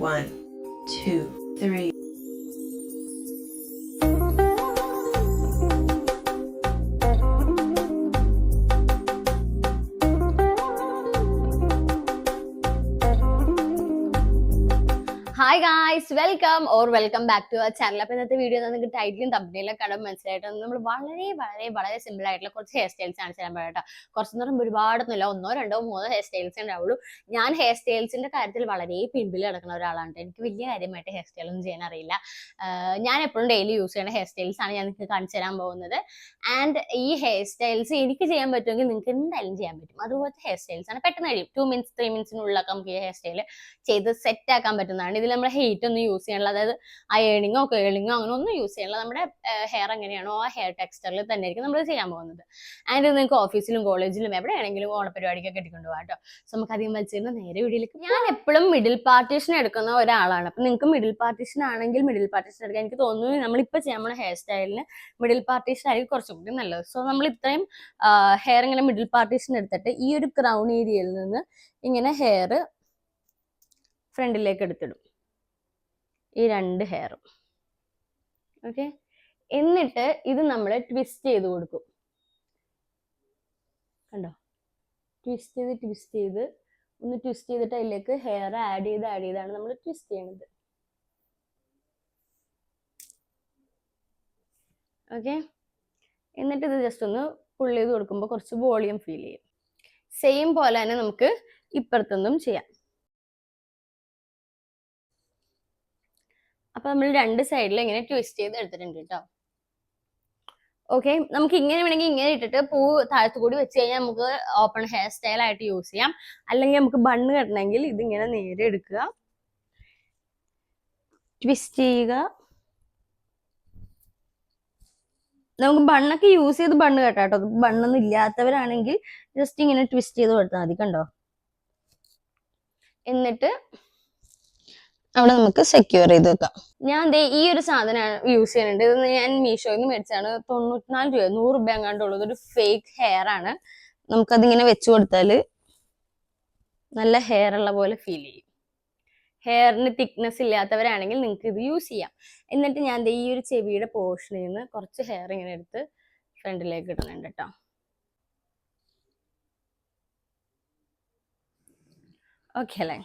1, 2, 3. Hi guys, welcome back to our channel. അപ്പൊ ഇന്നത്തെ video നിങ്ങൾക്ക് ടൈറ്റിലും തമ്മിലൊക്കെ കടം മനസ്സിലായിട്ട് നമ്മൾ വളരെ സിമ്പിൾ ആയിട്ടുള്ള കുറച്ച് ഹെയർ സ്റ്റൈൽസ് ആണ് ചെയ്യാൻ പറയാം. കുറച്ചെന്ന് പറയുമ്പോൾ ഒരുപാടൊന്നുമില്ല, 1, 2, 3 ഹെയർ സ്റ്റൈൽസ് ഉണ്ടാവുള്ളൂ. ഞാൻ ഹെയർ സ്റ്റൈൽസിന്റെ കാര്യത്തിൽ വളരെ പിൻപിൽ കിടക്കുന്ന ഒരാളാണ്. എനിക്ക് വലിയ കാര്യമായിട്ട് ഹെയർ സ്റ്റൈൽ ഒന്നും ചെയ്യാൻ അറിയില്ല. ഞാൻ എപ്പോഴും ഡെയിലി യൂസ് ചെയ്യുന്ന ഹെയർ സ്റ്റൈൽസ് ആണ് ഞാൻ നിങ്ങൾക്ക് കാണിച്ചു തരാൻ പോകുന്നത്. ആൻഡ് ഈ ഹെയർ സ്റ്റൈൽസ് എനിക്ക് ചെയ്യാൻ പറ്റുമെങ്കിൽ നിങ്ങൾക്ക് എന്തായാലും ചെയ്യാൻ പറ്റും. അതുപോലത്തെ ഹെയർ സ്റ്റൈൽസ് ആണ്, പെട്ടെന്ന് കഴിയും. 2 മിനിറ്റ്സ് 3 മിനിറ്റ്സിനുള്ളിലൊക്കെ നമുക്ക് ഈ ഹെയർ സ്റ്റൈൽ ചെയ്ത് സെറ്റ് ആക്കാൻ പറ്റുന്നതാണ്. ഇതിൽ നമ്മൾ ഹെയ്റ്റ് ഒന്നും യൂസ് ചെയ്യാനുള്ള, അതായത് അയേണിങ്ങോ കേളിങ്ങോ അങ്ങനെ ഒന്നും യൂസ് ചെയ്യാനുള്ള, നമ്മുടെ ഹെയർ എങ്ങനെയാണോ ആ ഹെയർ ടെക്സ്ചറിൽ തന്നെ ആയിരിക്കും നമ്മൾ ചെയ്യാൻ പോകുന്നത്. ആൻഡ് നിങ്ങൾക്ക് ഓഫീസിലും കോളേജിലും എവിടെയാണെങ്കിലും ഓണപരിപാടിക്കൊക്കെ എടുക്കൊണ്ടു പോകാം കേട്ടോ. സോ നമുക്ക് അധികം വലിച്ചിരുന്ന നേരെ വീഡിയോയിലേക്ക്. ഞാൻ എപ്പോഴും മിഡിൽ പാർട്ടീഷൻ എടുക്കുന്ന ഒരാളാണ്. അപ്പൊ നിങ്ങൾക്ക് മിഡിൽ പാർട്ടീഷൻ ആണെങ്കിൽ മിഡിൽ പാർട്ടീഷൻ എടുക്കാൻ എനിക്ക് തോന്നുന്നു നമ്മളിപ്പോൾ ചെയ്യാൻ പോകുന്ന ഹെയർ സ്റ്റൈലിന് മിഡിൽ പാർട്ടീഷൻ ആയിരിക്കും കുറച്ചും കൂടി നല്ലത്. സോ നമ്മൾ ഇത്രയും ഹെയർ ഇങ്ങനെ മിഡിൽ പാർട്ടീഷൻ എടുത്തിട്ട് ഈ ഒരു ക്രൗൺ ഏരിയയിൽ നിന്ന് ഇങ്ങനെ ഹെയർ ഫ്രണ്ടിലേക്ക് എടുത്തിടും, ഈ 2 ഹെയറും. ഓക്കെ, എന്നിട്ട് ഇത് നമ്മൾ ട്വിസ്റ്റ് ചെയ്ത് കൊടുക്കും. കണ്ടോ, ട്വിസ്റ്റ് ചെയ്ത് ഒന്ന് ട്വിസ്റ്റ് ചെയ്തിട്ട് അതിലേക്ക് ഹെയർ ആഡ് ചെയ്താണ് നമ്മൾ ട്വിസ്റ്റ് ചെയ്യണത്. ഓക്കെ, എന്നിട്ട് ഇത് ജസ്റ്റ് ഒന്ന് പുൾ ചെയ്ത് കൊടുക്കുമ്പോൾ കുറച്ച് വോളിയം ഫീൽ ചെയ്യും. സെയിം പോലെ തന്നെ നമുക്ക് ഇപ്പുറത്തൊന്നും ചെയ്യാം. അപ്പൊ നമ്മൾ 2 സൈഡിൽ ഇങ്ങനെ ട്വിസ്റ്റ് ചെയ്ത് എടുത്തിട്ടുണ്ട് കേട്ടോ. ഓക്കെ, നമുക്ക് ഇങ്ങനെ വേണമെങ്കിൽ ഇങ്ങനെ ഇട്ടിട്ട് പൂ താഴത്തു കൂടി വെച്ച് കഴിഞ്ഞാൽ നമുക്ക് ഓപ്പൺ ഹെയർ സ്റ്റൈൽ ആയിട്ട് യൂസ് ചെയ്യാം. അല്ലെങ്കിൽ നമുക്ക് ബണ്ണ് കെട്ടണമെങ്കിൽ ഇതിങ്ങനെ നേരെ എടുക്കുക, ട്വിസ്റ്റ് ചെയ്യുക. നമുക്ക് ബണ്ണൊക്കെ യൂസ് ചെയ്ത് ബണ്ണ് കെട്ടാം കേട്ടോ. ബണ്ണൊന്നും ഇല്ലാത്തവരാണെങ്കിൽ ജസ്റ്റ് ഇങ്ങനെ ട്വിസ്റ്റ് ചെയ്ത് കൊടുത്താൽ മതി. കണ്ടോ, എന്നിട്ട് അവിടെ നമുക്ക് സെക്യൂർ ചെയ്ത് വെക്കാം. ഞാൻ ഈ ഒരു സാധനമാണ് യൂസ് ചെയ്യുന്നുണ്ട്. ഇത് ഞാൻ മീഷോയിൽ നിന്ന് മേടിച്ചാണ്. 94 രൂപ, 100 രൂപ എങ്ങാണ്ടുള്ളത്. ഒരു ഫേക്ക് ഹെയർ ആണ്. നമുക്കതിങ്ങനെ വെച്ചു കൊടുത്താൽ നല്ല ഹെയർ ഉള്ള പോലെ ഫീൽ ചെയ്യും. ഹെയറിന് തിക്നെസ് ഇല്ലാത്തവരാണെങ്കിൽ നിങ്ങൾക്ക് ഇത് യൂസ് ചെയ്യാം. എന്നിട്ട് ഞാൻ ഈ ഒരു ചെവിയുടെ പോർഷനിൽ നിന്ന് കുറച്ച് ഹെയർ ഇങ്ങനെ എടുത്ത് ഫ്രണ്ടിലേക്ക് ഇടുന്നുണ്ട് കേട്ടോ. ഓക്കെ അല്ലേ,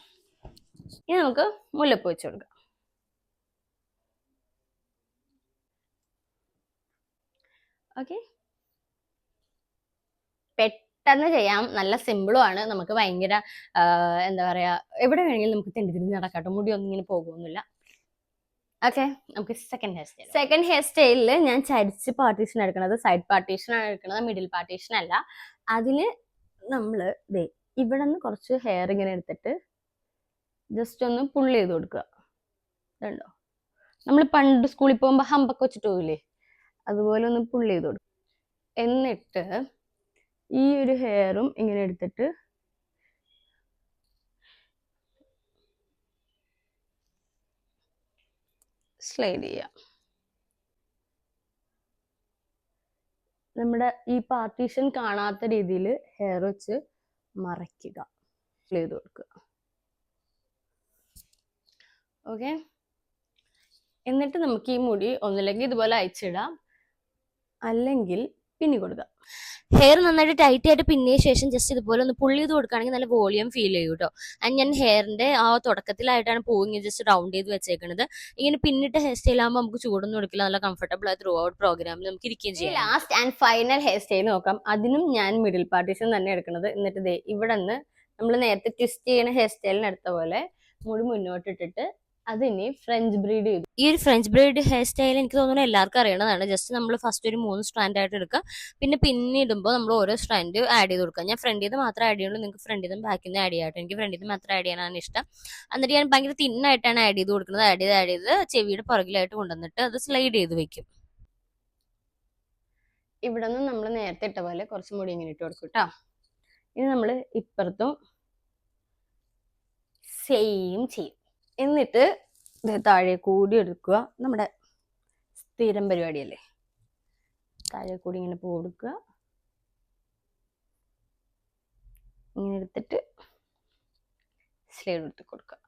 ഇനി നമുക്ക് മുല്ലപ്പൂ വെച്ച് കൊടുക്കാം. ഓക്കെ, പെട്ടെന്ന് ചെയ്യാം, നല്ല സിമ്പിളും ആണ്. നമുക്ക് ഭയങ്കര എന്താ പറയാ, എവിടെ വേണമെങ്കിലും നമുക്ക് തിരിഞ്ഞ് നടക്കാട്ടോ. മുടിയൊന്നും ഇങ്ങനെ പോകുന്നില്ല. ഓക്കെ, നമുക്ക് സെക്കൻഡ് ഹെയർ സ്റ്റൈലിൽ ഞാൻ ചരിച്ച് പാർട്ടീഷൻ എടുക്കുന്നത്, സൈഡ് പാർട്ടീഷൻ ആണ് എടുക്കുന്നത്, മിഡിൽ പാർട്ടീഷൻ അല്ല. അതിന് നമ്മൾ ഇവിടെ നിന്ന് കുറച്ച് ഹെയർ ഇങ്ങനെ എടുത്തിട്ട് ജസ്റ്റ് ഒന്ന് പുള്ള് ചെയ്ത് കൊടുക്കുക. ഇതുണ്ടോ, നമ്മൾ പണ്ട് സ്കൂളിൽ പോകുമ്പോൾ ഹമ്പൊക്കെ വെച്ചിട്ട് പോകില്ലേ, അതുപോലെ ഒന്ന് പുള്ള് ചെയ്ത് കൊടുക്കുക. എന്നിട്ട് ഈ ഒരു ഹെയറും ഇങ്ങനെ എടുത്തിട്ട് സ്ലൈഡ് ചെയ്യാം. നമ്മുടെ ഈ പാർട്ടീഷൻ കാണാത്ത രീതിയിൽ ഹെയർ വെച്ച് മറയ്ക്കുക, ചെയ്ത് കൊടുക്കുക. ഓക്കെ, എന്നിട്ട് നമുക്ക് ഈ മുടി ഒന്നില്ലെങ്കിൽ ഇതുപോലെ അയച്ചിടാം, അല്ലെങ്കിൽ പിന്നി കൊടുക്കുക. ഹെയർ നന്നായിട്ട് ടൈറ്റ് ആയിട്ട് പിന്നിയ ശേഷം ജസ്റ്റ് ഇതുപോലെ ഒന്ന് പുള്ളി ചെയ്ത് കൊടുക്കുകയാണെങ്കിൽ നല്ല വോളിയം ഫീൽ ചെയ്യും കേട്ടോ. ആൻഡ് ഞാൻ ഹെയറിന്റെ ആ തുടക്കത്തിലായിട്ടാണ് പൂവിങ് ജസ്റ്റ് റൗണ്ട് ചെയ്ത് വെച്ചേക്കുന്നത്. ഇങ്ങനെ പിന്നിട്ട് ഹെയർ സ്റ്റൈൽ ആകുമ്പോൾ നമുക്ക് ചൂടൊന്നും എടുക്കില്ല, നല്ല കംഫർട്ടബിൾ ആയി ത്രൂ ഔട്ട് പ്രോഗ്രാമിൽ നമുക്ക് ഇരിക്കുകയും ചെയ്യാം. Last and final hair style നോക്കാം. അതിനും ഞാൻ മിഡിൽ പാർട്ടീഷൻ തന്നെ എടുക്കുന്നത്. എന്നിട്ട് ഇവിടെ നിന്ന് നമ്മൾ നേരത്തെ ട്വിസ്റ്റ് ചെയ്യുന്ന ഹെയർ സ്റ്റൈലിന് എടുത്ത പോലെ മുടി മുന്നോട്ടിട്ടിട്ട് അതിന് ഫ്രഞ്ച് ബ്രീഡ് ചെയ്തു. ഈ ഒരു ഫ്രഞ്ച് ബ്രീഡ് ഹെയർ സ്റ്റൈൽ എനിക്ക് തോന്നുന്നു എല്ലാവർക്കും അറിയണതാണ്. ജസ്റ്റ് നമ്മൾ ഫസ്റ്റ് ഒരു 3 സ്ട്രാൻഡ് ആയിട്ട് എടുക്കുക, പിന്നെ പിന്നിടുമ്പോൾ നമ്മൾ ഓരോ സ്ട്രാൻഡ് ആഡ് ചെയ്ത് കൊടുക്കുക. ഞാൻ ഫ്രണ്ടിൽ നിന്ന് മാത്രമേ ആഡ് ചെയ്യുള്ളൂ, നിങ്ങൾക്ക് ഫ്രണ്ടിൽ നിന്നും ബാക്കിൽ നിന്ന് ആഡ് ചെയ്യാട്ടോ. എനിക്ക് ഫ്രണ്ടിൽ നിന്ന് മാത്രം ആഡ് ചെയ്യാനാണ് ഇഷ്ടം. എന്നിട്ട് ഞാൻ ഭയങ്കര തിന്നായിട്ടാണ് ആഡ് ചെയ്ത് കൊടുക്കുന്നത്. ആഡ് ചെയ്ത് ചെവിയുടെ പുറകിലായിട്ട് കൊണ്ടുവന്നിട്ട് അത് സ്ലൈഡ് ചെയ്ത് വെക്കും. ഇവിടെ നിന്ന് നമ്മൾ നേരത്തെ ഇട്ട പോലെ കുറച്ച് മുടി ഇങ്ങനെ ഇട്ട് കൊടുക്കും കേട്ടോ. ഇനി നമ്മൾ ഇപ്പുറത്തും സെയിം ചെയ്യും. എന്നിട്ട് താഴെ കൂടി എടുക്കുക. നമ്മുടെ സ്ഥിരം പരിപാടിയല്ലേ, താഴെ കൂടി ഇങ്ങനെ പൂ കൊടുക്കുക. ഇങ്ങനെ എടുത്തിട്ട് സ്ലൈഡ് എടുത്ത് കൊടുക്കുക.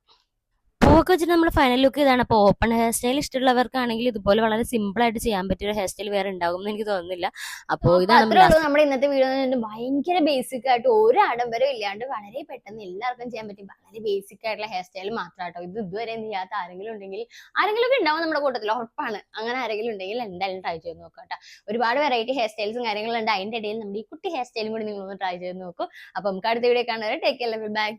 ഒക്കെ വെച്ചിട്ട് നമ്മൾ ഫൈനൽ ലുക്ക് ഇതാണ്. അപ്പോൾ ഓപ്പൺ ഹെയർ സ്റ്റൈൽ ഇഷ്ടമുള്ളവർക്കാണെങ്കിൽ ഇതുപോലെ വളരെ സിമ്പിൾ ആയിട്ട് ചെയ്യാൻ പറ്റിയ ഒരു ഹെയർ സ്റ്റൈൽ വേറെ ഉണ്ടാകും എന്ന് എനിക്ക് തോന്നുന്നില്ല. അപ്പോൾ ഇതാണ് അത്രേ ഉള്ളൂ നമ്മുടെ ഇന്നത്തെ വീഡിയോ. ഭയങ്കര ബേസിക് ആയിട്ട് ഒരു ആഡംബരം ഇല്ലാണ്ട് വളരെ പെട്ടെന്ന് എല്ലാവർക്കും ചെയ്യാൻ പറ്റും വളരെ ബേസിക് ആയിട്ടുള്ള ഹെയർ സ്റ്റൈൽ മാത്രമാട്ടോ. ഇത് ഇതുവരെ ചെയ്യാത്ത ആരെങ്കിലും ഉണ്ടെങ്കിൽ, ആരെങ്കിലും ഒക്കെ ഉണ്ടാവും നമ്മുടെ കൂട്ടത്തിൽ, ഉറപ്പാണ്. അങ്ങനെ ആരെങ്കിലും ഉണ്ടെങ്കിൽ എന്തായാലും ട്രൈ ചെയ്ത് നോക്കാം. ഒരുപാട് വെറൈറ്റി ഹെയർ സ്റ്റൈൽസും കാര്യങ്ങളുണ്ട്. അതിന്റെ ഇടയിൽ നമ്മുടെ ഈ കുട്ടി ഹെയർ സ്റ്റൈലും കൂടി നിങ്ങളൊന്ന് ട്രൈ ചെയ്ത് നോക്കൂ. അപ്പം നമുക്ക് അടുത്ത വീഡിയോ കാണുന്നത്. Take care, by.